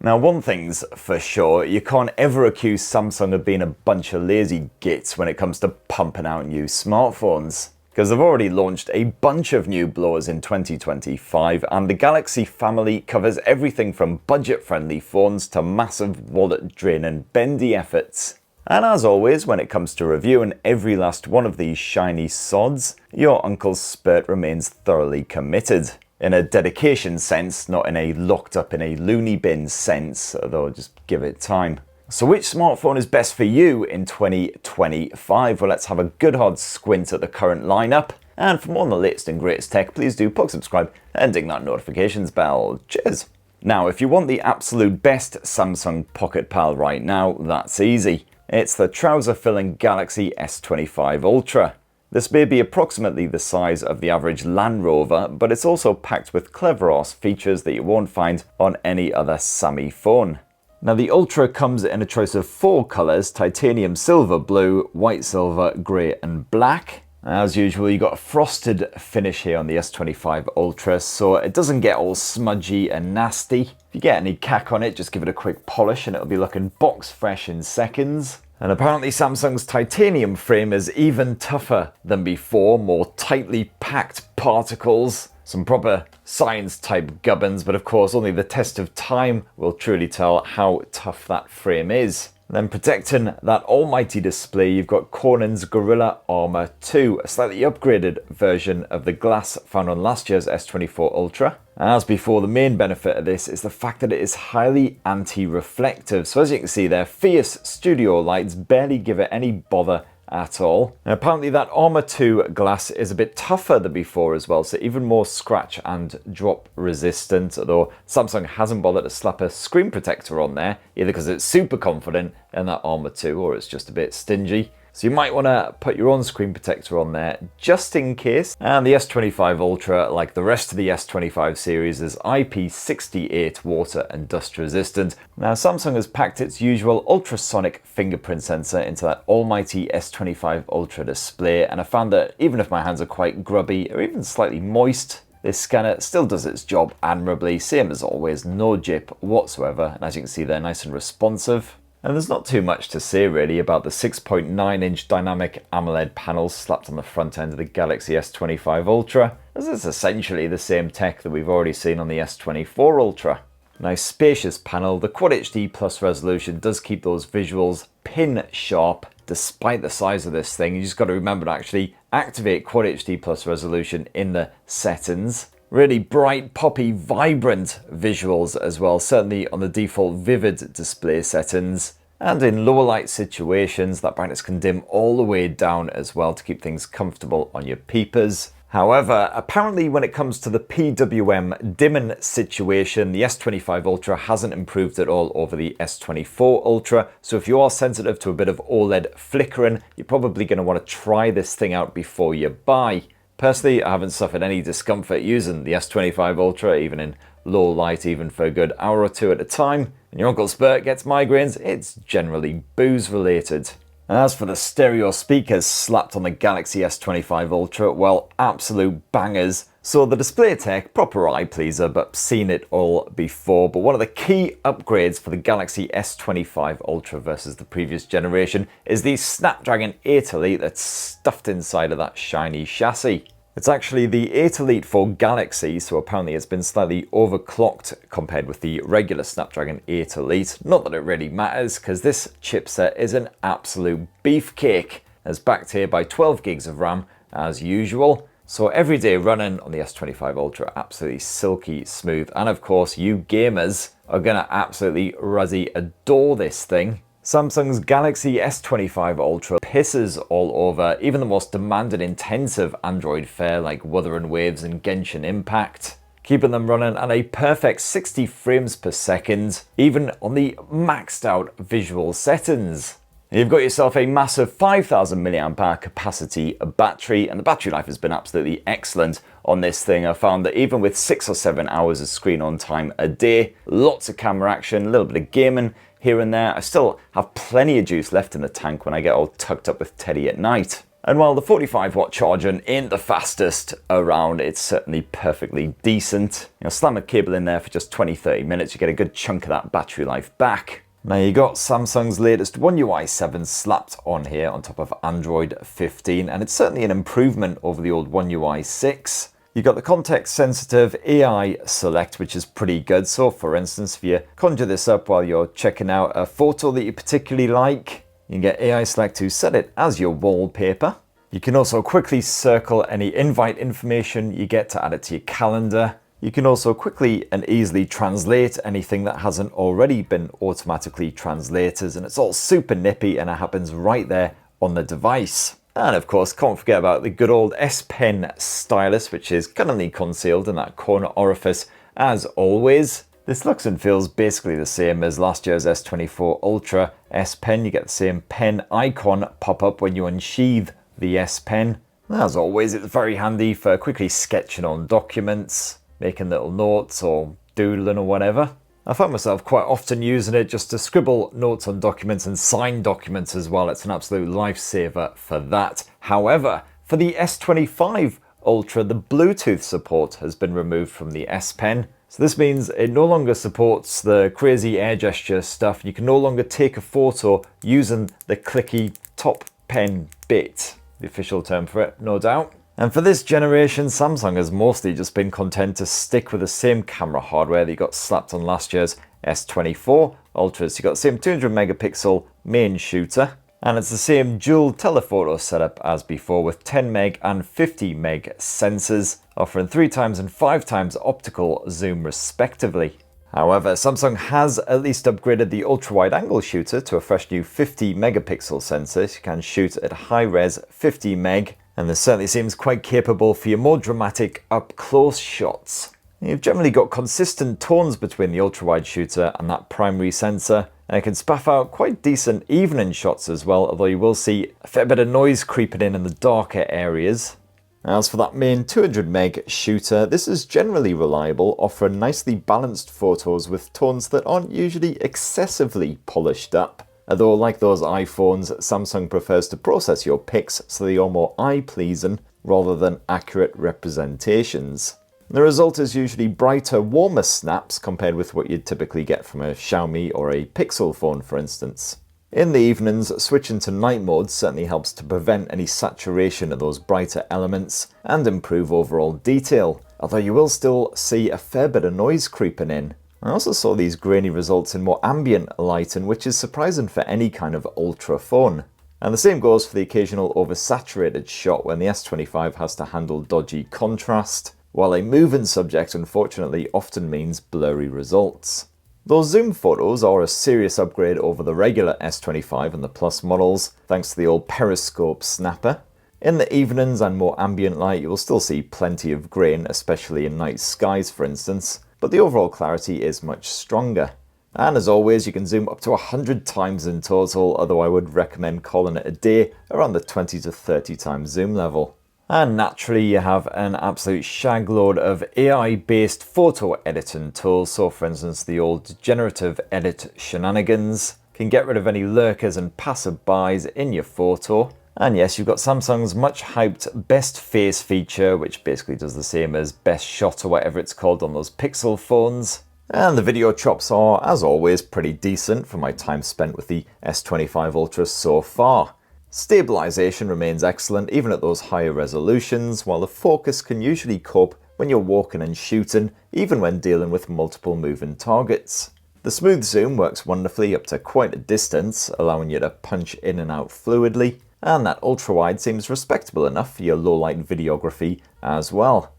Now, one thing's for sure, you can't ever accuse Samsung of being a bunch of lazy gits when it comes to pumping out new smartphones, because they've already launched a bunch of new blowers in 2025, and the Galaxy family covers everything from budget-friendly phones to massive wallet-draining bendy efforts. And as always, when it comes to reviewing every last one of these shiny sods, your Uncle Spurt remains thoroughly committed. In a dedication sense, not in a locked up in a loony bin sense, although just give it time. So which smartphone is best for you in 2025? Well, let's have a good hard squint at the current lineup. And for more on the latest and greatest tech, please do subscribe and ding that notifications bell. Cheers! Now, if you want the absolute best Samsung Pocket Pal right now, that's easy. It's the trouser-filling Galaxy S25 Ultra. This may be approximately the size of the average Land Rover, but it's also packed with clever-ass features that you won't find on any other Sammy phone. Now, the Ultra comes in a choice of 4 colours: titanium silver blue, white silver, grey and black. As usual, you got a frosted finish here on the S25 Ultra, so it doesn't get all smudgy and nasty. If you get any cack on it, just give it a quick polish and it'll be looking box fresh in seconds. And apparently Samsung's titanium frame is even tougher than before, more tightly packed particles. Some proper science type gubbins, but of course only the test of time will truly tell how tough that frame is. Then protecting that almighty display, you've got Corning's Gorilla Armor 2, a slightly upgraded version of the glass found on last year's S24 Ultra. As before, the main benefit of this is the fact that it is highly anti-reflective. So as you can see there, fierce studio lights barely give it any bother at all. And apparently that Armor 2 glass is a bit tougher than before as well, so even more scratch and drop resistant, although Samsung hasn't bothered to slap a screen protector on there, either because it's super confident in that Armor 2 or it's just a bit stingy. So you might want to put your own screen protector on there just in case. And the S25 Ultra, like the rest of the S25 series, is IP68 water and dust resistant. Now, Samsung has packed its usual ultrasonic fingerprint sensor into that almighty S25 Ultra display, and I found that even if my hands are quite grubby or even slightly moist, this scanner still does its job admirably, same as always, no jip whatsoever, and as you can see they're nice and responsive. And there's not too much to say really about the 6.9-inch dynamic AMOLED panel slapped on the front end of the Galaxy S25 Ultra, as it's essentially the same tech that we've already seen on the S24 Ultra. Nice spacious panel, the Quad HD Plus resolution does keep those visuals pin sharp despite the size of this thing. You just got to remember to actually activate Quad HD Plus resolution in the settings. Really bright, poppy, vibrant visuals as well, certainly on the default vivid display settings. And in lower light situations, that brightness can dim all the way down as well to keep things comfortable on your peepers. However, apparently when it comes to the PWM dimming situation, the S25 Ultra hasn't improved at all over the S24 Ultra. So if you are sensitive to a bit of OLED flickering, you're probably going to want to try this thing out before you buy. Personally, I haven't suffered any discomfort using the S25 Ultra, even in low light, even for a good hour or two at a time. And your Uncle Spurt gets migraines, it's generally booze related. And as for the stereo speakers slapped on the Galaxy S25 Ultra, well, absolute bangers. So the display tech, proper eye pleaser, but seen it all before. But one of the key upgrades for the Galaxy S25 Ultra versus the previous generation is the Snapdragon 8 Elite that's stuffed inside of that shiny chassis. It's actually the 8 Elite for Galaxy, so apparently it's been slightly overclocked compared with the regular Snapdragon 8 Elite. Not that it really matters, because this chipset is an absolute beefcake. It's backed here by 12 gigs of RAM as usual. So everyday running on the S25 Ultra, absolutely silky smooth. And of course, you gamers are gonna absolutely ruzzy adore this thing. Samsung's Galaxy S25 Ultra pisses all over even the most demanding intensive Android fare like Wuthering Waves and Genshin Impact, keeping them running at a perfect 60 frames per second, even on the maxed out visual settings. You've got yourself a massive 5,000 mAh capacity battery, and the battery life has been absolutely excellent on this thing. I found that even with 6 or 7 hours of screen on time a day, lots of camera action, a little bit of gaming here and there, I still have plenty of juice left in the tank when I get all tucked up with Teddy at night. And while the 45-watt charging ain't the fastest around, it's certainly perfectly decent. Slam a cable in there for just 20-30 minutes, you get a good chunk of that battery life back. Now you got Samsung's latest One UI 7 slapped on here on top of Android 15, and it's certainly an improvement over the old One UI 6. You got the context sensitive AI select, which is pretty good. So for instance, if you conjure this up while you're checking out a photo that you particularly like, you can get AI select to set it as your wallpaper. You can also quickly circle any invite information you get to add it to your calendar. You can also quickly and easily translate anything that hasn't already been automatically translated, and it's all super nippy and it happens right there on the device. And of course, can't forget about the good old S Pen stylus, which is cunningly concealed in that corner orifice as always. This looks and feels basically the same as last year's S24 Ultra S Pen. You get the same pen icon pop up when you unsheath the S Pen. As always, it's very handy for quickly sketching on documents, making little notes or doodling or whatever. I find myself quite often using it just to scribble notes on documents and sign documents as well. It's an absolute lifesaver for that. However, for the S25 Ultra, the Bluetooth support has been removed from the S Pen. So this means it no longer supports the crazy air gesture stuff. You can no longer take a photo using the clicky top pen bit. The official term for it, no doubt. And for this generation, Samsung has mostly just been content to stick with the same camera hardware that you got slapped on last year's S24 Ultra. So you got the same 200 megapixel main shooter, and it's the same dual telephoto setup as before with 10 meg and 50 meg sensors, offering 3 times and 5 times optical zoom respectively. However, Samsung has at least upgraded the ultra-wide angle shooter to a fresh new 50 megapixel sensor. So you can shoot at high-res 50 meg, and this certainly seems quite capable for your more dramatic up-close shots. You've generally got consistent tones between the ultra-wide shooter and that primary sensor, and it can spaff out quite decent evening shots as well, although you will see a fair bit of noise creeping in the darker areas. As for that main 200 meg shooter, this is generally reliable, offering nicely balanced photos with tones that aren't usually excessively polished up. Although, like those iPhones, Samsung prefers to process your pics so they are more eye-pleasing rather than accurate representations. The result is usually brighter, warmer snaps compared with what you'd typically get from a Xiaomi or a Pixel phone, for instance. In the evenings, switching to night mode certainly helps to prevent any saturation of those brighter elements and improve overall detail, although you will still see a fair bit of noise creeping in. I also saw these grainy results in more ambient lighting, which is surprising for any kind of ultra phone. And the same goes for the occasional oversaturated shot when the S25 has to handle dodgy contrast, while a moving subject unfortunately often means blurry results. Those zoom photos are a serious upgrade over the regular S25 and the Plus models, thanks to the old periscope snapper. In the evenings and more ambient light, you will still see plenty of grain, especially in night skies for instance, but the overall clarity is much stronger. And as always, you can zoom up to 100 times in total, although I would recommend calling it a day around the 20 to 30 times zoom level. And naturally, you have an absolute shag load of AI-based photo editing tools. So for instance, the old generative edit shenanigans can get rid of any lurkers and passerbys in your photo. And yes, you've got Samsung's much hyped best face feature, which basically does the same as best shot or whatever it's called on those Pixel phones. And the video chops are, as always, pretty decent for my time spent with the S25 Ultra so far. Stabilization remains excellent even at those higher resolutions, while the focus can usually cope when you're walking and shooting, even when dealing with multiple moving targets. The smooth zoom works wonderfully up to quite a distance, allowing you to punch in and out fluidly, and that ultra-wide seems respectable enough for your low-light videography as well.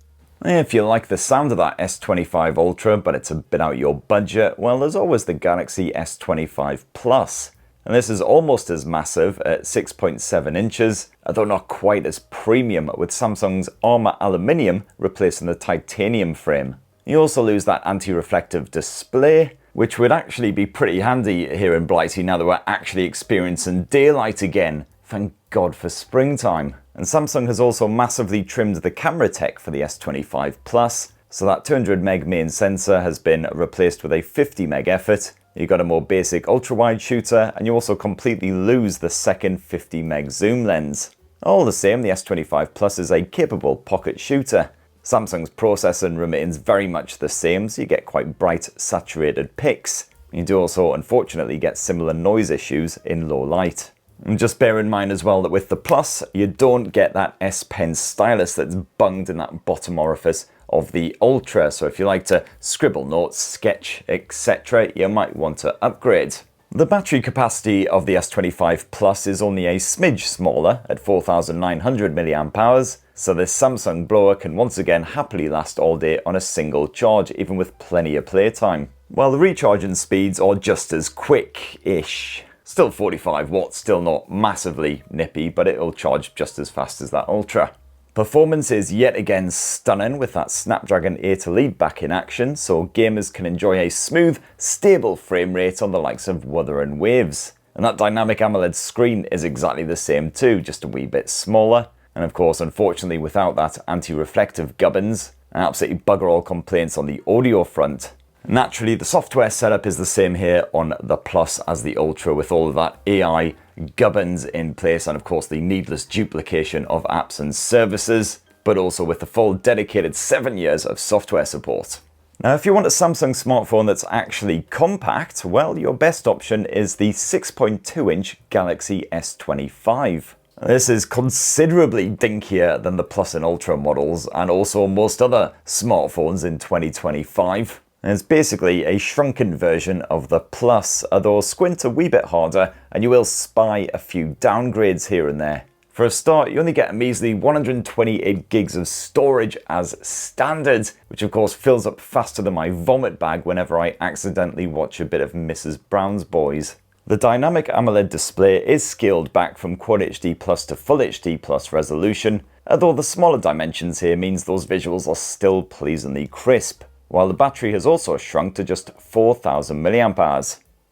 If you like the sound of that S25 Ultra, but it's a bit out your budget, well, there's always the Galaxy S25 Plus. And this is almost as massive at 6.7 inches, although not quite as premium, with Samsung's Armor Aluminium replacing the titanium frame. You also lose that anti-reflective display, which would actually be pretty handy here in Blighty now that we're actually experiencing daylight again. Thank God for springtime. And Samsung has also massively trimmed the camera tech for the S25 Plus, so that 200 meg main sensor has been replaced with a 50 meg effort. You got a more basic ultra-wide shooter, and you also completely lose the second 50 meg zoom lens. All the same, the S25 Plus is a capable pocket shooter. Samsung's processing remains very much the same, so you get quite bright, saturated pics. You do also, unfortunately, get similar noise issues in low light. And just bear in mind as well that with the Plus, you don't get that S Pen stylus that's bunged in that bottom orifice of the Ultra, so if you like to scribble notes, sketch, etc., you might want to upgrade. The battery capacity of the S25 Plus is only a smidge smaller at 4,900 mAh, so this Samsung blower can once again happily last all day on a single charge, even with plenty of playtime. While the recharging speeds are just as quick-ish. Still 45 watts, still not massively nippy, but it'll charge just as fast as that Ultra. Performance is yet again stunning with that Snapdragon 8 Elite back in action, so gamers can enjoy a smooth, stable frame rate on the likes of Wuthering Waves. And that dynamic AMOLED screen is exactly the same too, just a wee bit smaller. And of course, unfortunately, without that anti-reflective gubbins, and absolutely bugger all complaints on the audio front. Naturally, the software setup is the same here on the Plus as the Ultra, with all of that AI gubbins in place and of course the needless duplication of apps and services, but also with the full dedicated 7 years of software support. Now, if you want a Samsung smartphone that's actually compact, well, your best option is the 6.2-inch Galaxy S25. This is considerably dinkier than the Plus and Ultra models, and also most other smartphones in 2025. And it's basically a shrunken version of the Plus, although squint a wee bit harder and you will spy a few downgrades here and there. For a start, you only get a measly 128 gigs of storage as standard, which of course fills up faster than my vomit bag whenever I accidentally watch a bit of Mrs. Brown's Boys. The dynamic AMOLED display is scaled back from Quad HD Plus to Full HD Plus resolution, although the smaller dimensions here means those visuals are still pleasingly crisp, while the battery has also shrunk to just 4,000 mAh.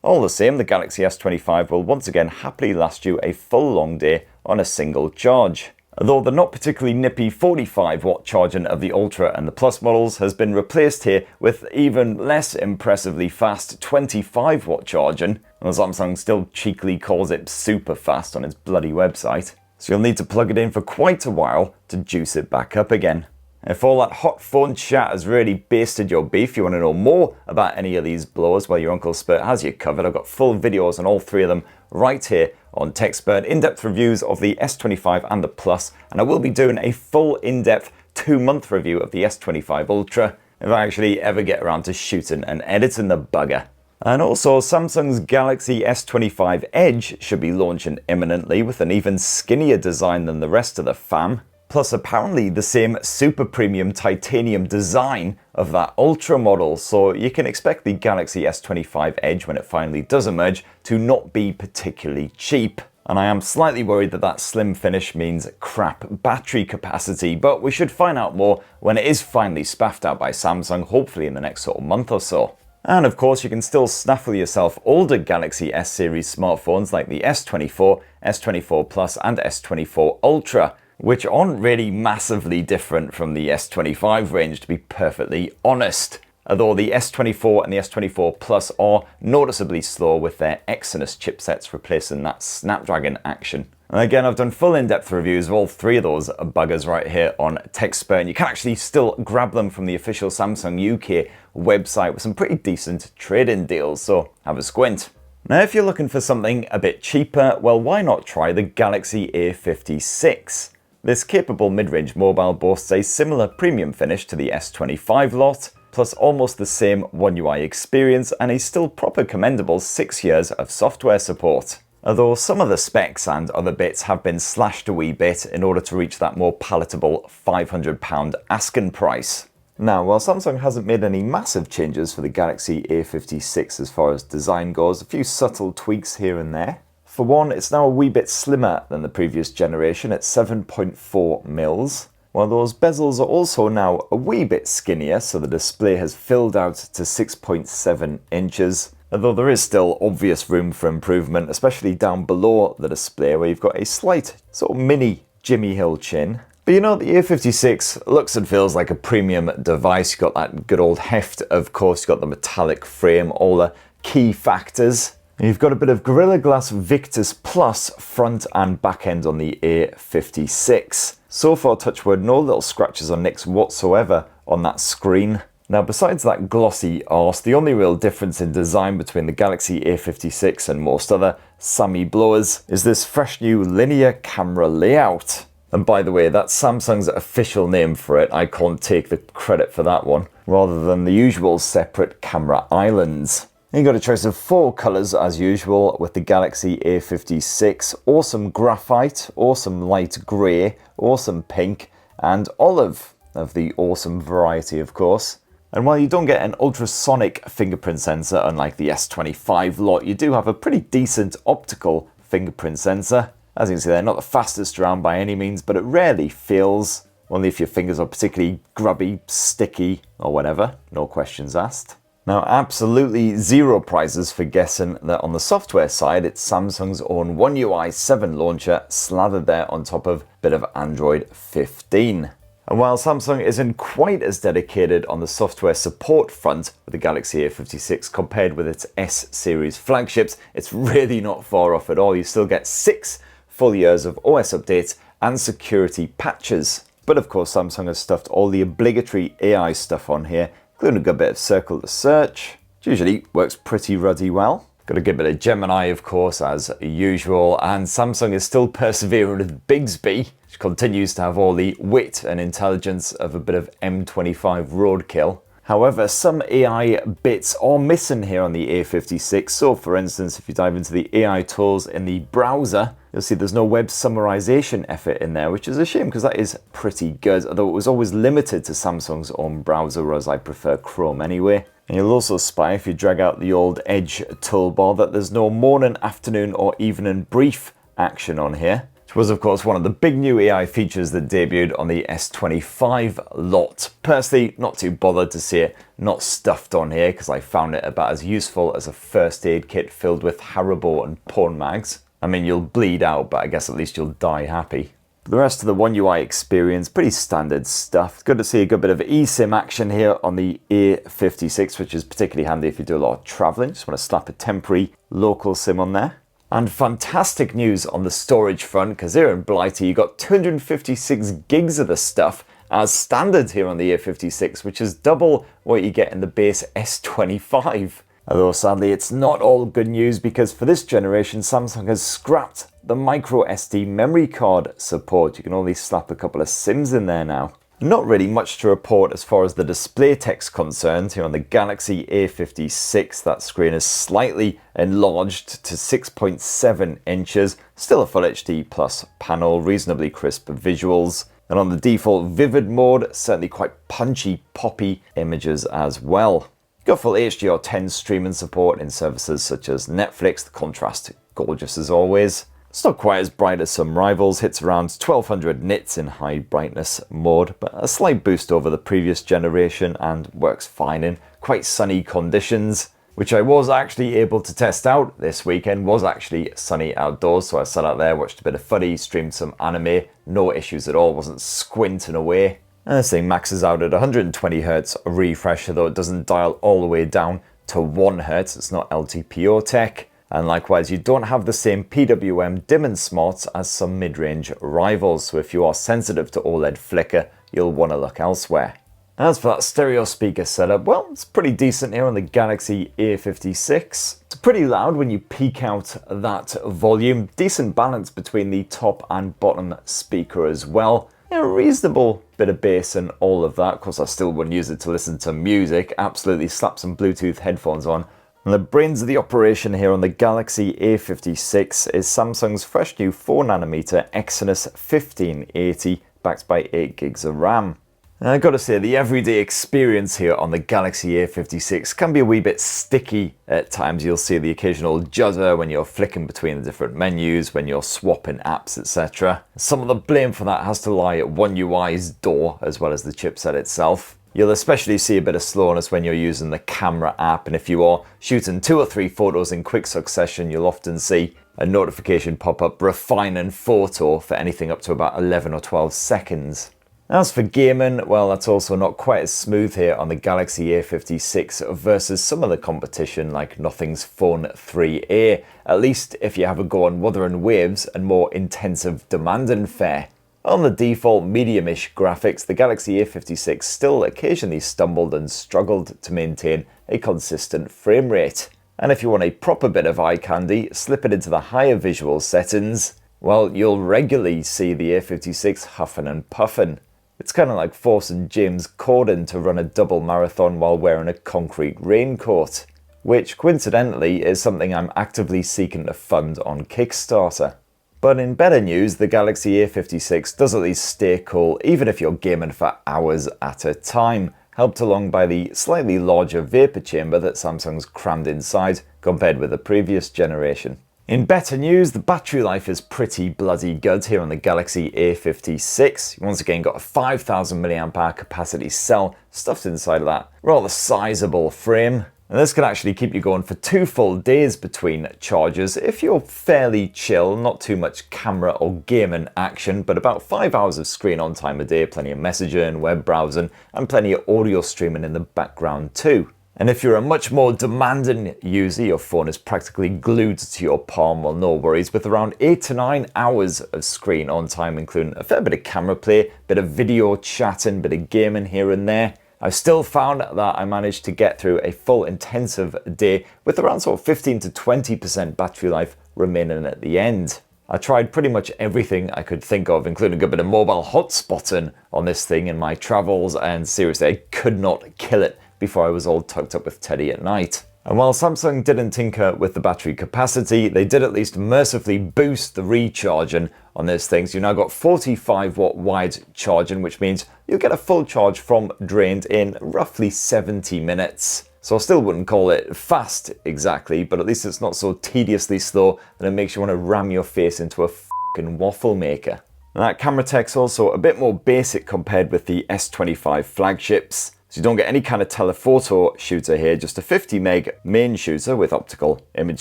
All the same, the Galaxy S25 will once again happily last you a full long day on a single charge. Although the not particularly nippy 45-watt charging of the Ultra and the Plus models has been replaced here with even less impressively fast 25-watt charging, and Samsung still cheekily calls it super fast on its bloody website, so you'll need to plug it in for quite a while to juice it back up again. If all that hot phone chat has really basted your beef, you want to know more about any of these blowers, well, your Uncle Spurt has you covered. I've got full videos on all three of them right here on TechSpurt, in-depth reviews of the S25 and the Plus, and I will be doing a full in-depth 2-month review of the S25 Ultra if I actually ever get around to shooting and editing the bugger. And also, Samsung's Galaxy S25 Edge should be launching imminently with an even skinnier design than the rest of the fam. Plus apparently the same super premium titanium design of that Ultra model, so you can expect the Galaxy S25 Edge, when it finally does emerge, to not be particularly cheap. And I am slightly worried that that slim finish means crap battery capacity, but we should find out more when it is finally spaffed out by Samsung, hopefully in the next sort of month or so. And of course, you can still snaffle yourself older Galaxy S series smartphones like the S24, S24 Plus and S24 Ultra, which aren't really massively different from the S25 range, to be perfectly honest. Although the S24 and the S24 Plus are noticeably slower with their Exynos chipsets replacing that Snapdragon action. And again, I've done full in-depth reviews of all three of those buggers right here on TechSpurt, and you can actually still grab them from the official Samsung UK website with some pretty decent trade-in deals, so have a squint. Now, if you're looking for something a bit cheaper, well, why not try the Galaxy A56? This capable mid-range mobile boasts a similar premium finish to the S25 lot, plus almost the same OneUI experience and a still proper commendable 6 years of software support. Although some of the specs and other bits have been slashed a wee bit in order to reach that more palatable £500 asking price. Now, while Samsung hasn't made any massive changes for the Galaxy A56 as far as design goes, a few subtle tweaks here and there. For one, it's now a wee bit slimmer than the previous generation at 7.4mm, while those bezels are also now a wee bit skinnier, so the display has filled out to 6.7 inches, although there is still obvious room for improvement, especially down below the display where you've got a slight sort of mini Jimmy Hill chin. But you know, the A56 looks and feels like a premium device. You've got that good old heft, of course, you've got the metallic frame, all the key factors. And you've got a bit of Gorilla Glass Victus Plus front and back end on the A56. So far, touch wood, no little scratches or nicks whatsoever on that screen. Now, besides that glossy arse, the only real difference in design between the Galaxy A56 and most other Sammy blowers is this fresh new linear camera layout. And by the way, that's Samsung's official name for it. I can't take the credit for that one, rather than the usual separate camera islands. You got a choice of 4 colours as usual with the Galaxy A56. Awesome graphite, awesome light grey, awesome pink, and olive of the awesome variety, of course. And while you don't get an ultrasonic fingerprint sensor unlike the S25 lot, you do have a pretty decent optical fingerprint sensor. As you can see, they're not the fastest around by any means, but it rarely fails. Only if your fingers are particularly grubby, sticky, or whatever. No questions asked. Now, absolutely zero prizes for guessing that on the software side, it's Samsung's own OneUI 7 launcher slathered there on top of a bit of Android 15. And while Samsung isn't quite as dedicated on the software support front with the Galaxy A56 compared with its S-series flagships, it's really not far off at all. You still get 6 full years of OS updates and security patches. But of course, Samsung has stuffed all the obligatory AI stuff on here, including a good bit of Circle to Search, which usually works pretty ruddy well. Got a good bit of Gemini, of course, as usual, and Samsung is still persevering with Bixby, which continues to have all the wit and intelligence of a bit of M25 roadkill. However, some AI bits are missing here on the A56. So for instance, if you dive into the AI tools in the browser, you'll see there's no web summarization effort in there, which is a shame because that is pretty good, although it was always limited to Samsung's own browser, whereas I prefer Chrome anyway. And you'll also spy, if you drag out the old Edge toolbar, that there's no morning, afternoon, or evening brief action on here, which was of course one of the big new AI features that debuted on the S25 lot. Personally, not too bothered to see it not stuffed on here, because I found it about as useful as a first aid kit filled with Haribo and porn mags. I mean, you'll bleed out, but I guess at least you'll die happy. The rest of the OneUI experience, pretty standard stuff. Good to see a good bit of eSIM action here on the A56, which is particularly handy if you do a lot of traveling. Just want to slap a temporary local SIM on there. And fantastic news on the storage front, because here in Blighty you got 256 gigs of the stuff as standard here on the A56, which is double what you get in the base S25. Although sadly it's not all good news, because for this generation Samsung has scrapped the micro SD memory card support. You can only slap a couple of SIMs in there now. Not really much to report as far as the display tech's concerned. Here on the Galaxy A56, that screen is slightly enlarged to 6.7 inches. Still a Full HD Plus panel, reasonably crisp visuals. And on the default vivid mode, certainly quite punchy, poppy images as well. Got full HDR10 streaming support in services such as Netflix. The contrast, gorgeous as always. It's not quite as bright as some rivals, hits around 1200 nits in high brightness mode, but a slight boost over the previous generation and works fine in quite sunny conditions, which I was actually able to test out this weekend. Was actually sunny outdoors, so I sat out there, watched a bit of footy, streamed some anime, no issues at all, wasn't squinting away. And this thing maxes out at 120Hz refresh, though it doesn't dial all the way down to 1Hz, it's not LTPO tech. And likewise, you don't have the same PWM dim and smarts as some mid-range rivals, so if you are sensitive to OLED flicker, you'll want to look elsewhere. As for that stereo speaker setup, well, it's pretty decent here on the Galaxy A56. It's pretty loud when you peak out that volume. Decent balance between the top and bottom speaker as well. A reasonable bit of bass and all of that. Of course, I still wouldn't use it to listen to music. Absolutely slap some Bluetooth headphones on. And the brains of the operation here on the Galaxy A56 is Samsung's fresh new 4nm Exynos 1580, backed by 8 gigs of RAM. And I've got to say, the everyday experience here on the Galaxy A56 can be a wee bit sticky at times. You'll see the occasional judder when you're flicking between the different menus, when you're swapping apps, etc. Some of the blame for that has to lie at OneUI's door, as well as the chipset itself. You'll especially see a bit of slowness when you're using the camera app, and if you are shooting 2 or 3 photos in quick succession, you'll often see a notification pop up refining photo for anything up to about 11 or 12 seconds. As for gaming, well, that's also not quite as smooth here on the Galaxy A56 versus some of the competition like Nothing's Phone 3A, at least if you have a go on Wuthering Waves and more intensive demanding fare. On the default medium-ish graphics, the Galaxy A56 still occasionally stumbled and struggled to maintain a consistent frame rate. And if you want a proper bit of eye candy, slip it into the higher visual settings, well, you'll regularly see the A56 huffing and puffing. It's kind of like forcing James Corden to run a double marathon while wearing a concrete raincoat, which coincidentally is something I'm actively seeking to fund on Kickstarter. But in better news, the Galaxy A56 does at least stay cool even if you're gaming for hours at a time, helped along by the slightly larger vapor chamber that Samsung's crammed inside compared with the previous generation. In better news, the battery life is pretty bloody good here on the Galaxy A56. You once again got a 5000 mAh capacity cell stuffed inside of that rather sizable frame. And this can actually keep you going for 2 full days between charges if you're fairly chill, not too much camera or gaming action, but about 5 hours of screen on time a day, plenty of messaging, web browsing, and plenty of audio streaming in the background too. And if you're a much more demanding user, your phone is practically glued to your palm, well, no worries, with around 8 to 9 hours of screen on time, including a fair bit of camera play, bit of video chatting, bit of gaming here and there. I've still found that I managed to get through a full intensive day with around sort of 15 to 20% battery life remaining at the end. I tried pretty much everything I could think of, including a bit of mobile hotspotting on this thing in my travels, and seriously, I could not kill it before I was all tucked up with Teddy at night. And while Samsung didn't tinker with the battery capacity, they did at least mercifully boost the recharging on this thing. So you now got 45 watt wide charging, which means you'll get a full charge from drained in roughly 70 minutes. So I still wouldn't call it fast exactly, but at least it's not so tediously slow that it makes you want to ram your face into a fucking waffle maker. And that camera tech's also a bit more basic compared with the S25 flagships. So you don't get any kind of telephoto shooter here, just a 50 meg main shooter with optical image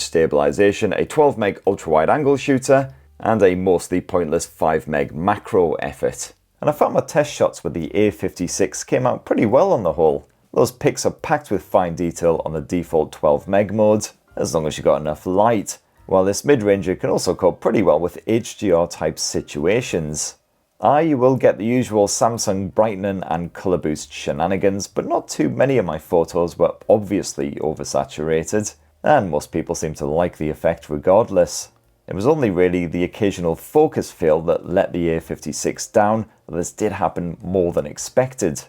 stabilization, a 12 meg ultra wide angle shooter, and a mostly pointless 5 meg macro effort. And I found my test shots with the A56 came out pretty well on the whole. Those pics are packed with fine detail on the default 12 meg mode, as long as you got enough light, while this mid-ranger can also cope pretty well with HDR type situations. You will get the usual Samsung brightening and color boost shenanigans, but not too many of my photos were obviously oversaturated, and most people seem to like the effect regardless. It was only really the occasional focus fail that let the A56 down, but this did happen more than expected.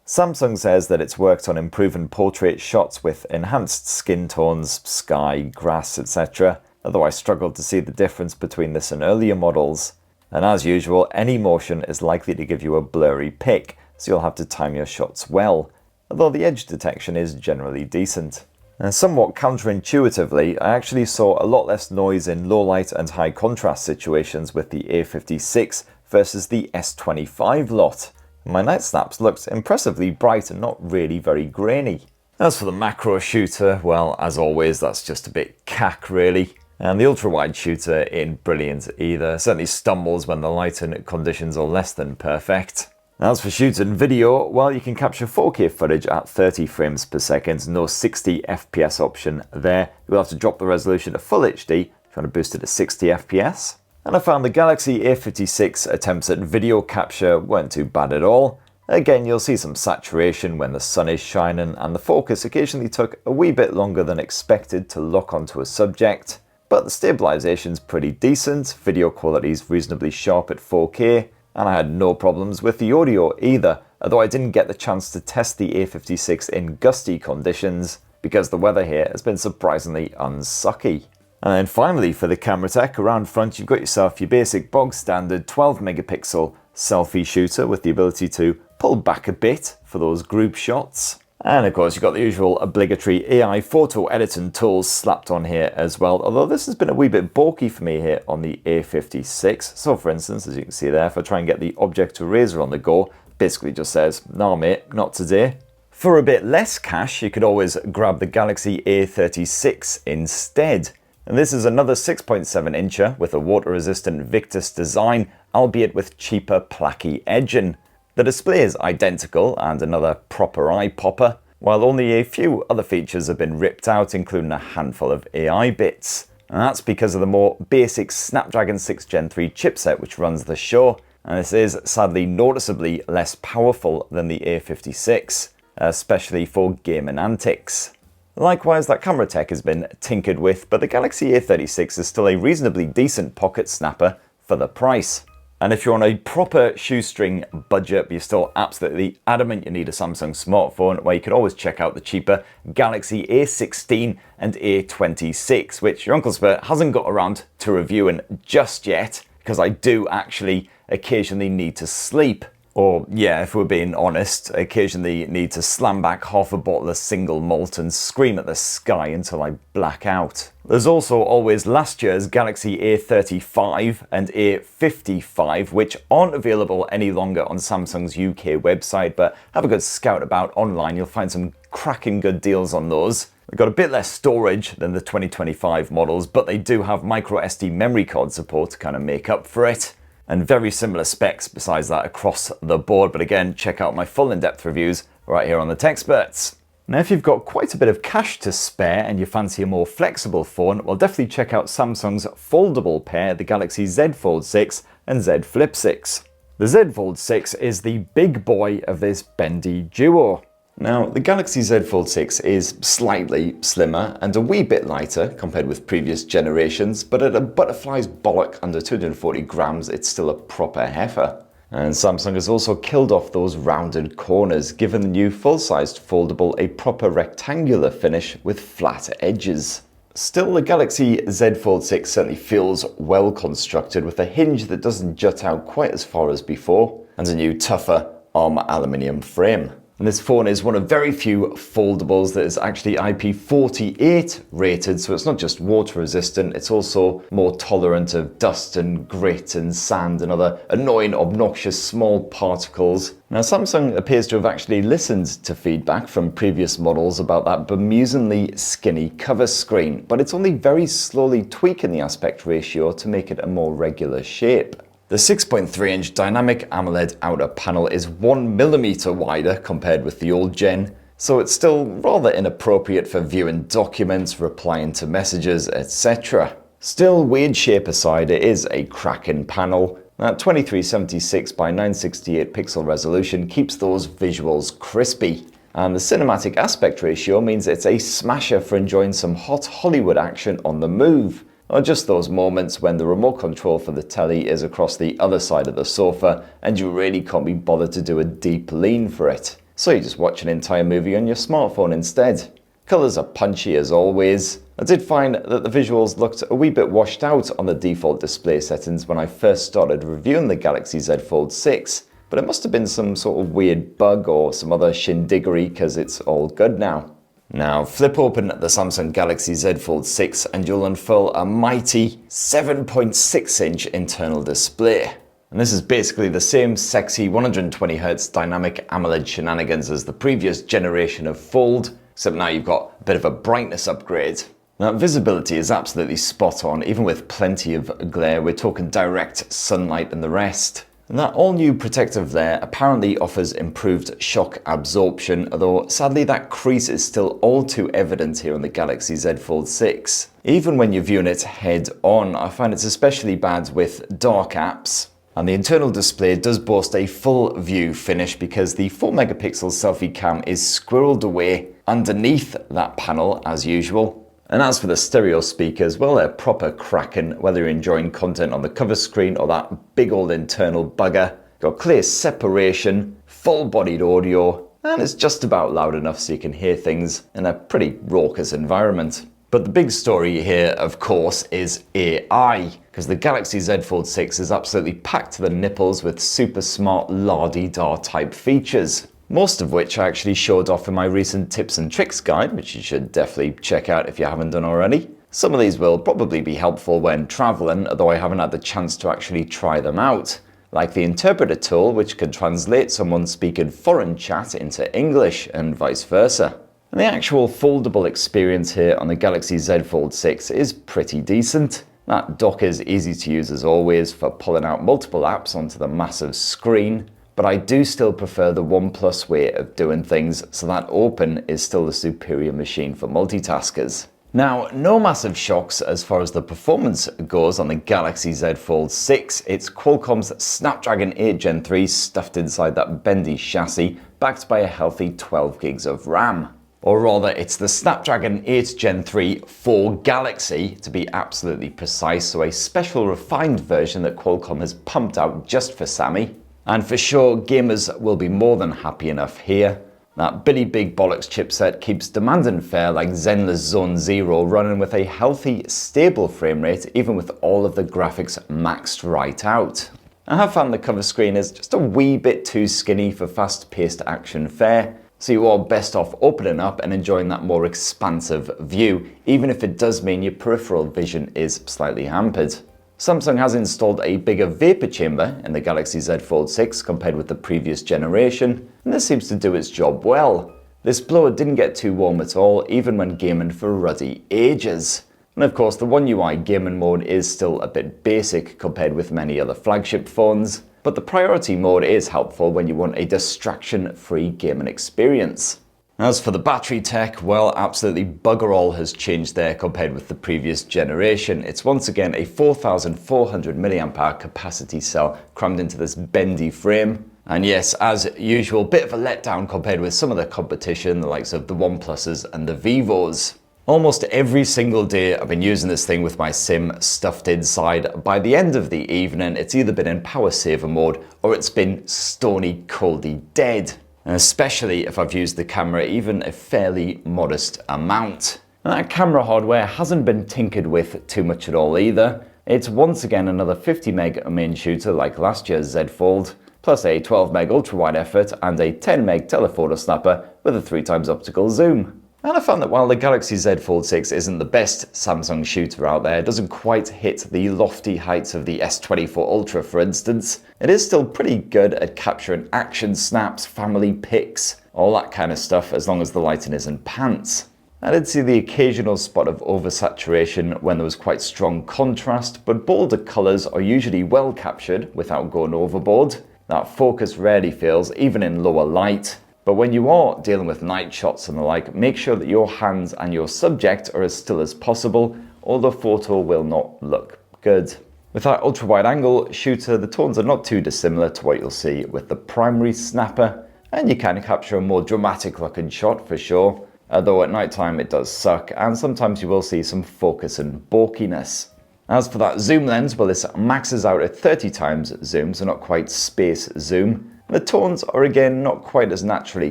Samsung says that it's worked on improving portrait shots with enhanced skin tones, sky, grass, etc., although I struggled to see the difference between this and earlier models. And as usual, any motion is likely to give you a blurry pic, so you'll have to time your shots well, although the edge detection is generally decent. And somewhat counterintuitively, I actually saw a lot less noise in low light and high contrast situations with the A56 versus the S25 lot. My night snaps looked impressively bright and not really very grainy. As for the macro shooter, well, as always, that's just a bit cack really. And the ultra-wide shooter ain't brilliant either, certainly stumbles when the lighting conditions are less than perfect. As for shooting video, well, you can capture 4K footage at 30 frames per second, no 60 FPS option there. You'll have to drop the resolution to Full HD if you want to boost it to 60 FPS. And I found the Galaxy A56 attempts at video capture weren't too bad at all. Again, you'll see some saturation when the sun is shining, and the focus occasionally took a wee bit longer than expected to lock onto a subject. But the stabilization's pretty decent, video quality's reasonably sharp at 4K, and I had no problems with the audio either, although I didn't get the chance to test the A56 in gusty conditions, because the weather here has been surprisingly unsucky. And then finally for the camera tech, around front you've got yourself your basic bog standard 12 megapixel selfie shooter with the ability to pull back a bit for those group shots. And of course you've got the usual obligatory AI photo editing tools slapped on here as well, although this has been a wee bit bulky for me here on the A56. So for instance, as you can see there, if I try and get the object eraser on the go, basically just says, "Nah mate, not today." For a bit less cash, you could always grab the Galaxy A36 instead. And this is another 6.7 incher with a water resistant Victus design, albeit with cheaper placky edging. The display is identical and another proper eye popper, while only a few other features have been ripped out, including a handful of AI bits. And that's because of the more basic Snapdragon 6 Gen 3 chipset which runs the show, and this is sadly noticeably less powerful than the A56, especially for gaming antics. Likewise, that camera tech has been tinkered with, but the Galaxy A36 is still a reasonably decent pocket snapper for the price. And if you're on a proper shoestring budget, but you're still absolutely adamant you need a Samsung smartphone, well, you can always check out the cheaper Galaxy A16 and A26, which your Uncle Spurt hasn't got around to reviewing just yet, because I do actually occasionally need to sleep. Or, yeah, if we're being honest, occasionally need to slam back half a bottle of single malt and scream at the sky until I black out. There's also always last year's Galaxy A35 and A55, which aren't available any longer on Samsung's UK website, but have a good scout about online. You'll find some cracking good deals on those. They've got a bit less storage than the 2025 models, but they do have micro SD memory card support to kind of make up for it. And very similar specs besides that across the board. But again, check out my full in-depth reviews right here on the Techsperts. Now, if you've got quite a bit of cash to spare and you fancy a more flexible phone, well, definitely check out Samsung's foldable pair, the Galaxy Z Fold 6 and Z Flip 6. The Z Fold 6 is the big boy of this bendy duo. Now, the Galaxy Z Fold 6 is slightly slimmer and a wee bit lighter compared with previous generations, but at a butterfly's bollock under 240 grams, it's still a proper heifer. And Samsung has also killed off those rounded corners, giving the new full-sized foldable a proper rectangular finish with flat edges. Still, the Galaxy Z Fold 6 certainly feels well constructed, with a hinge that doesn't jut out quite as far as before, and a new tougher ARM aluminium frame. And this phone is one of very few foldables that is actually IP48 rated, so it's not just water resistant, it's also more tolerant of dust and grit and sand and other annoying, obnoxious small particles. Now, Samsung appears to have actually listened to feedback from previous models about that bemusingly skinny cover screen, but it's only very slowly tweaking the aspect ratio to make it a more regular shape. The 6.3-inch dynamic AMOLED outer panel is 1mm wider compared with the old gen, so it's still rather inappropriate for viewing documents, replying to messages, etc. Still, weird shape aside, it is a cracking panel. That 2376 by 968 pixel resolution keeps those visuals crispy. And the cinematic aspect ratio means it's a smasher for enjoying some hot Hollywood action on the move. Or just those moments when the remote control for the telly is across the other side of the sofa and you really can't be bothered to do a deep lean for it. So you just watch an entire movie on your smartphone instead. Colours are punchy as always. I did find that the visuals looked a wee bit washed out on the default display settings when I first started reviewing the Galaxy Z Fold 6, but it must have been some sort of weird bug or some other shindiggery because it's all good now. Now, flip open the Samsung Galaxy Z Fold 6 and you'll unfurl a mighty 7.6-inch internal display. And this is basically the same sexy 120Hz dynamic AMOLED shenanigans as the previous generation of Fold, except now you've got a bit of a brightness upgrade. Now, visibility is absolutely spot on, even with plenty of glare. We're talking direct sunlight and the rest. And that all-new protective layer apparently offers improved shock absorption, although sadly that crease is still all too evident here on the Galaxy Z Fold 6. Even when you're viewing it head-on, I find it's especially bad with dark apps. And the internal display does boast a full view finish because the 4-megapixel selfie cam is squirreled away underneath that panel as usual. And as for the stereo speakers, well, they're proper cracking, whether you're enjoying content on the cover screen or that big old internal bugger. Got clear separation, full-bodied audio, and it's just about loud enough so you can hear things in a pretty raucous environment. But the big story here, of course, is AI, because the Galaxy Z Fold 6 is absolutely packed to the nipples with super smart la-di-da type features. Most of which I actually showed off in my recent tips and tricks guide, which you should definitely check out if you haven't done already. Some of these will probably be helpful when traveling, although I haven't had the chance to actually try them out. Like the interpreter tool, which can translate someone speaking foreign chat into English and vice versa. And the actual foldable experience here on the Galaxy Z Fold 6 is pretty decent. That dock is easy to use as always for pulling out multiple apps onto the massive screen. but I do still prefer the OnePlus way of doing things, so that Open is still the superior machine for multitaskers. Now, no massive shocks as far as the performance goes on the Galaxy Z Fold 6. It's Qualcomm's Snapdragon 8 Gen 3 stuffed inside that bendy chassis, backed by a healthy 12 gigs of RAM. Or rather, it's the Snapdragon 8 Gen 3 for Galaxy, to be absolutely precise, so a special refined version that Qualcomm has pumped out just for Sammy. And for sure, gamers will be more than happy enough here. That Billy Big Bollocks chipset keeps demand and fare like Zenless Zone Zero running with a healthy, stable frame rate, even with all of the graphics maxed right out. I have found the cover screen is just a wee bit too skinny for fast-paced action fare, so you are best off opening up and enjoying that more expansive view, even if it does mean your peripheral vision is slightly hampered. Samsung has installed a bigger vapor chamber in the Galaxy Z Fold 6 compared with the previous generation, and this seems to do its job well. This blower didn't get too warm at all, even when gaming for ruddy ages. And of course, the OneUI gaming mode is still a bit basic compared with many other flagship phones, but the priority mode is helpful when you want a distraction-free gaming experience. As for the battery tech, well, absolutely bugger all has changed there compared with the previous generation. It's once again a 4,400 mAh capacity cell crammed into this bendy frame. And yes, as usual, bit of a letdown compared with some of the competition, the likes of the OnePluses and the Vivos. Almost every single day I've been using this thing with my SIM stuffed inside. By the end of the evening, it's either been in power saver mode or it's been stony coldy dead. And especially if I've used the camera even a fairly modest amount. And that camera hardware hasn't been tinkered with too much at all either. It's once again another 50 meg main shooter like last year's Z Fold, plus a 12 meg ultra wide effort and a 10 meg telephoto snapper with a 3x optical zoom. And I found that while the Galaxy Z Fold 6 isn't the best Samsung shooter out there, it doesn't quite hit the lofty heights of the S24 Ultra for instance, it is still pretty good at capturing action snaps, family pics, all that kind of stuff as long as the lighting isn't pants. I did see the occasional spot of oversaturation when there was quite strong contrast, but bolder colours are usually well captured without going overboard. That focus rarely fails, even in lower light. But when you are dealing with night shots and the like, make sure that your hands and your subject are as still as possible, or the photo will not look good. With that ultra wide angle shooter, the tones are not too dissimilar to what you'll see with the primary snapper, and you can capture a more dramatic looking shot for sure, although at night time it does suck, and sometimes you will see some focus and bulkiness. As for that zoom lens, well, this maxes out at 30 times zoom, so not quite space zoom. The tones are again not quite as naturally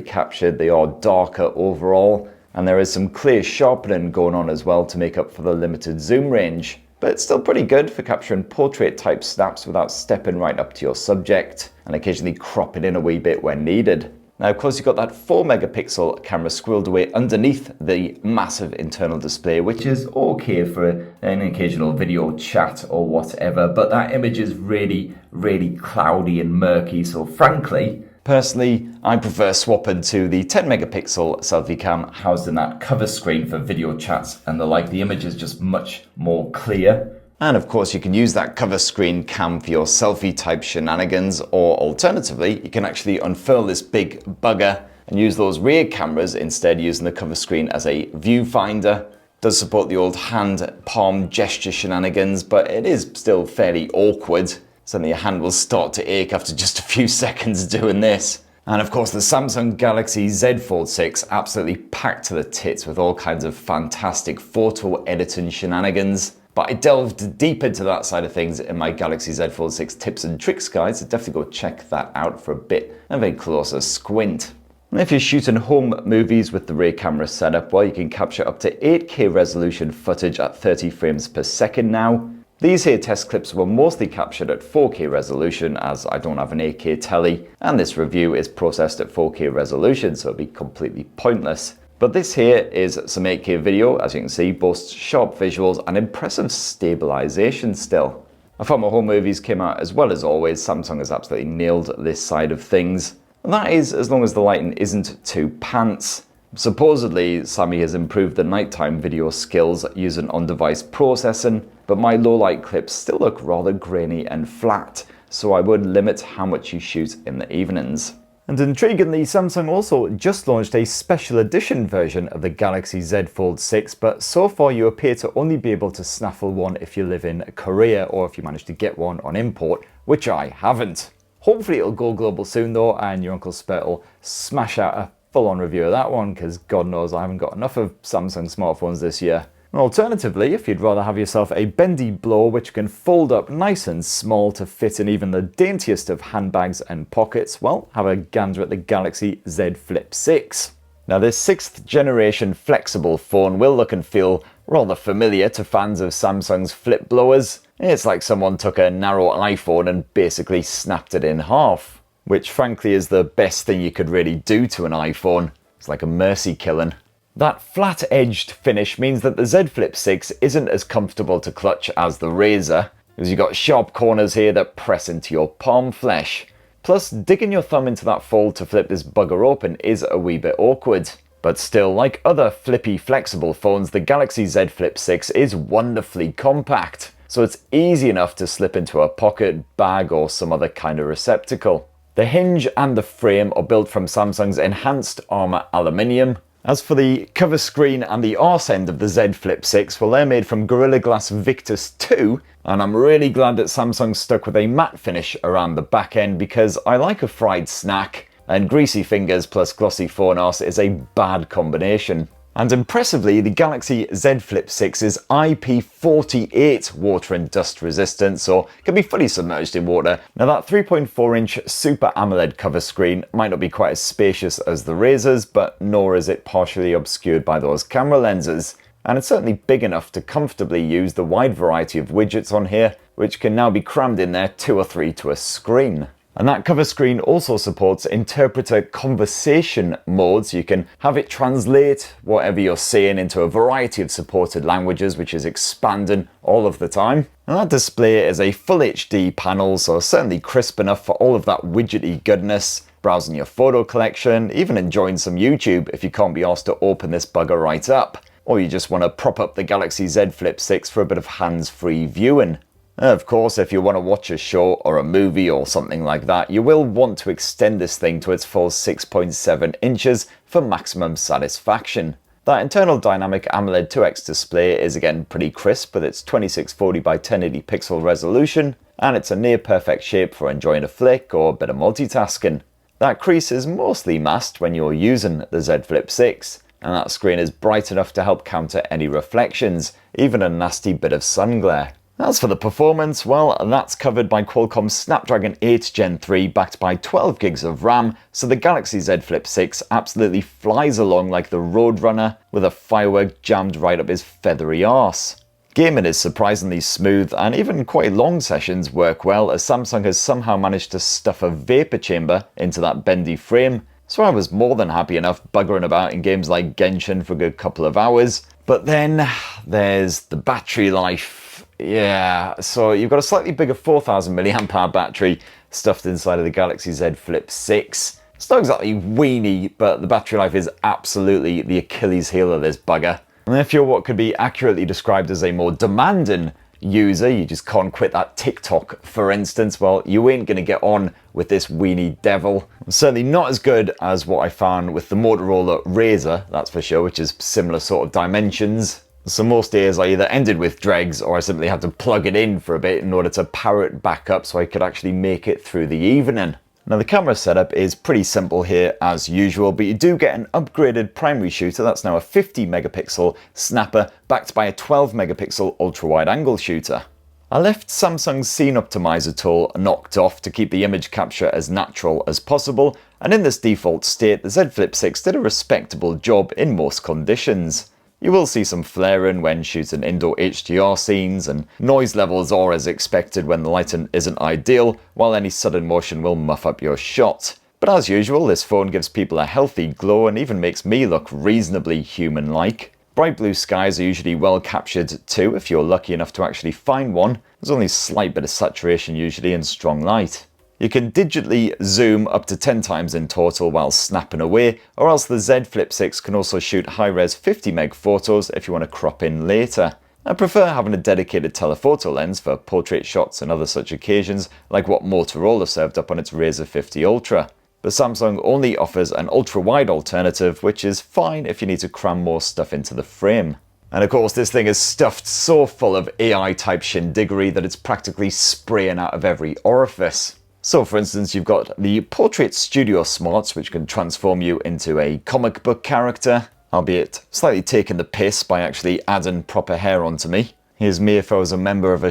captured, they are darker overall, and there is some clear sharpening going on as well to make up for the limited zoom range. But it's still pretty good for capturing portrait type snaps without stepping right up to your subject, and occasionally cropping in a wee bit when needed. Now of course you've got that 4 megapixel camera squirreled away underneath the massive internal display, which is okay for an occasional video chat or whatever, but that image is really cloudy and murky, so frankly, personally, I prefer swapping to the 10 megapixel selfie cam housed in that cover screen for video chats and the like. The image is just much more clear. And of course you can use that cover screen cam for your selfie type shenanigans, or alternatively you can actually unfurl this big bugger and use those rear cameras instead, using the cover screen as a viewfinder. It does support the old hand palm gesture shenanigans, but it is still fairly awkward. Suddenly your hand will start to ache after just a few seconds doing this. And of course the Samsung Galaxy Z Fold 6 absolutely packed to the tits with all kinds of fantastic photo editing shenanigans. But I delved deep into that side of things in my Galaxy Z Fold 6 tips and tricks guide, so definitely go check that out for a bit of a closer squint. And if you're shooting home movies with the rear camera setup, well, you can capture up to 8K resolution footage at 30 frames per second now. These here test clips were mostly captured at 4K resolution, as I don't have an 8K telly, and this review is processed at 4K resolution, so it'd be completely pointless. But this here is some 8K video, as you can see, boasts sharp visuals and impressive stabilization still. I thought my home movies came out as well as always. Samsung has absolutely nailed this side of things. And that is as long as the lighting isn't too pants. Supposedly, Sammy has improved the nighttime video skills using on-device processing, but my low light clips still look rather grainy and flat. so I would limit how much you shoot in the evenings. And intriguingly, Samsung also just launched a special edition version of the Galaxy Z Fold 6, but so far you appear to only be able to snaffle one if you live in Korea or if you manage to get one on import, which I haven't. Hopefully it'll go global soon though, and your Uncle Spurt will smash out a full-on review of that one, because God knows I haven't got enough of Samsung smartphones this year. Alternatively, if you'd rather have yourself a bendy blower which can fold up nice and small to fit in even the daintiest of handbags and pockets, well, have a gander at the Galaxy Z Flip 6. Now this 6th generation flexible phone will look and feel rather familiar to fans of Samsung's flip blowers. It's like someone took a narrow iPhone and basically snapped it in half, which frankly is the best thing you could really do to an iPhone. It's like a mercy killing. That flat-edged finish means that the Z Flip 6 isn't as comfortable to clutch as the Razr, because you've got sharp corners here that press into your palm flesh. Plus, digging your thumb into that fold to flip this bugger open is a wee bit awkward. But still, like other flippy flexible phones, the Galaxy Z Flip 6 is wonderfully compact, so it's easy enough to slip into a pocket, bag or some other kind of receptacle. The hinge and the frame are built from Samsung's enhanced armour aluminium. As for the cover screen and the arse end of the Z Flip 6, well, they're made from Gorilla Glass Victus 2, and I'm really glad that Samsung stuck with a matte finish around the back end, because I like a fried snack, and greasy fingers plus glossy phone arse is a bad combination. And impressively, the Galaxy Z Flip 6 is IP48 water and dust resistant, so it can be fully submerged in water. Now that 3.4-inch Super AMOLED cover screen might not be quite as spacious as the Razr's, but nor is it partially obscured by those camera lenses. And it's certainly big enough to comfortably use the wide variety of widgets on here, which can now be crammed in there 2 or 3 to a screen. And that cover screen also supports interpreter conversation modes. You can have it translate whatever you're saying into a variety of supported languages, which is expanding all of the time. And that display is a full HD panel, so certainly crisp enough for all of that widgety goodness, browsing your photo collection, even enjoying some YouTube if you can't be asked to open this bugger right up. Or you just want to prop up the Galaxy Z Flip 6 for a bit of hands-free viewing. Of course, if you want to watch a show or a movie or something like that, you will want to extend this thing to its full 6.7 inches for maximum satisfaction. That internal dynamic AMOLED 2X display is again pretty crisp with its 2640 by 1080 pixel resolution, and it's a near perfect shape for enjoying a flick or a bit of multitasking. That crease is mostly masked when you're using the Z Flip 6, and that screen is bright enough to help counter any reflections, even a nasty bit of sun glare. As for the performance, well, that's covered by Qualcomm's Snapdragon 8 Gen 3 backed by 12 gigs of RAM, so the Galaxy Z Flip 6 absolutely flies along like the Roadrunner with a firework jammed right up his feathery arse. Gaming is surprisingly smooth, and even quite long sessions work well, as Samsung has somehow managed to stuff a vapor chamber into that bendy frame, so I was more than happy enough buggering about in games like Genshin for a good couple of hours. But then there's the battery life. Yeah, so you've got a slightly bigger 4000 mAh battery stuffed inside of the Galaxy Z Flip 6. It's not exactly weenie, but the battery life is absolutely the Achilles heel of this bugger. And if you're what could be accurately described as a more demanding user, you just can't quit that TikTok, for instance, well, you ain't going to get on with this weenie devil. Certainly not as good as what I found with the Motorola Razr, that's for sure, which is similar sort of dimensions. So most days I either ended with dregs or I simply had to plug it in for a bit in order to power it back up so I could actually make it through the evening. Now the camera setup is pretty simple here as usual, but you do get an upgraded primary shooter. That's now a 50 megapixel snapper backed by a 12 megapixel ultra wide angle shooter. I left Samsung's Scene Optimizer tool knocked off to keep the image capture as natural as possible, and in this default state the Z Flip 6 did a respectable job in most conditions. You will see some flaring when shooting indoor HDR scenes, and noise levels are as expected when the lighting isn't ideal, while any sudden motion will muff up your shot. But as usual, this phone gives people a healthy glow and even makes me look reasonably human-like. Bright blue skies are usually well captured too if you're lucky enough to actually find one. There's only a slight bit of saturation usually and strong light. You can digitally zoom up to 10 times in total while snapping away, or else the Z Flip 6 can also shoot high-res 50 meg photos if you want to crop in later. I prefer having a dedicated telephoto lens for portrait shots and other such occasions, like what Motorola served up on its Razr 50 Ultra. But Samsung only offers an ultra-wide alternative, which is fine if you need to cram more stuff into the frame. And of course, this thing is stuffed so full of AI-type shindiggery that it's practically spraying out of every orifice. So for instance, you've got the Portrait Studio Smarts, which can transform you into a comic book character, albeit slightly taking the piss by actually adding proper hair onto me. Here's me if I was a member of a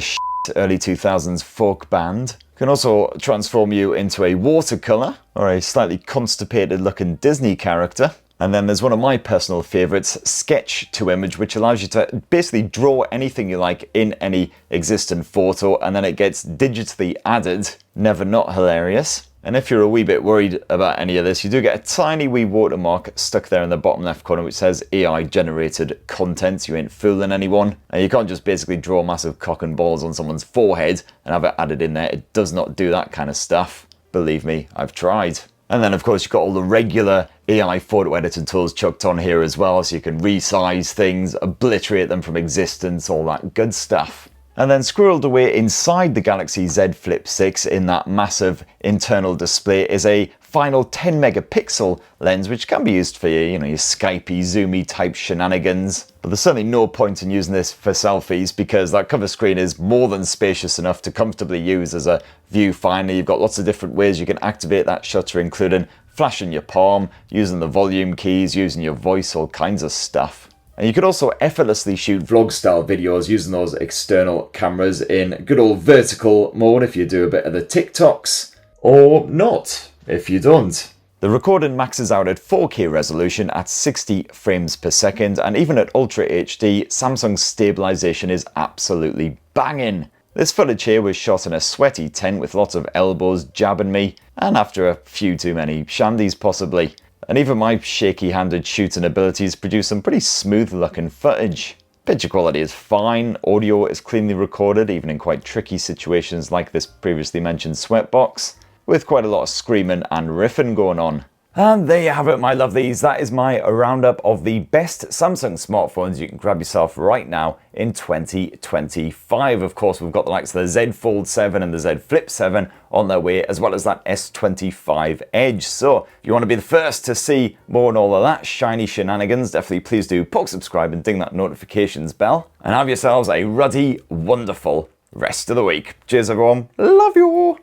early 2000s folk band. Can also transform you into a watercolour, or a slightly constipated looking Disney character. And then there's one of my personal favourites, Sketch to Image, which allows you to basically draw anything you like in any existing photo, and then it gets digitally added. Never not hilarious. And if you're a wee bit worried about any of this, you do get a tiny wee watermark stuck there in the bottom left corner which says AI generated content. You ain't fooling anyone. And you can't just basically draw massive cock and balls on someone's forehead and have it added in there. It does not do that kind of stuff. Believe me, I've tried. And then of course you've got all the regular AI photo editing tools chucked on here as well, so you can resize things, obliterate them from existence, all that good stuff. And then squirreled away inside the Galaxy Z Flip 6 in that massive internal display is a final 10 megapixel lens, which can be used for your Skypey, zoomy type shenanigans. But there's certainly no point in using this for selfies because that cover screen is more than spacious enough to comfortably use as a viewfinder. You've got lots of different ways you can activate that shutter, including flashing your palm, using the volume keys, using your voice, all kinds of stuff. And you could also effortlessly shoot vlog-style videos using those external cameras in good old vertical mode if you do a bit of the TikToks, or not if you don't. The recording maxes out at 4K resolution at 60 frames per second, and even at Ultra HD, Samsung's stabilization is absolutely banging. This footage here was shot in a sweaty tent with lots of elbows jabbing me, and after a few too many shandies possibly. And even my shaky-handed shooting abilities produce some pretty smooth-looking footage. Picture quality is fine, audio is cleanly recorded, even in quite tricky situations like this previously mentioned sweatbox, with quite a lot of screaming and riffing going on. And there you have it, my lovelies. That is my roundup of the best Samsung smartphones you can grab yourself right now in 2025. Of course, we've got the likes of the Z Fold 7 and the Z Flip 7 on their way, as well as that S25 Edge. So if you want to be the first to see more on all of that shiny shenanigans, definitely please do poke subscribe and ding that notifications bell. And have yourselves a ruddy, wonderful rest of the week. Cheers, everyone. Love you all.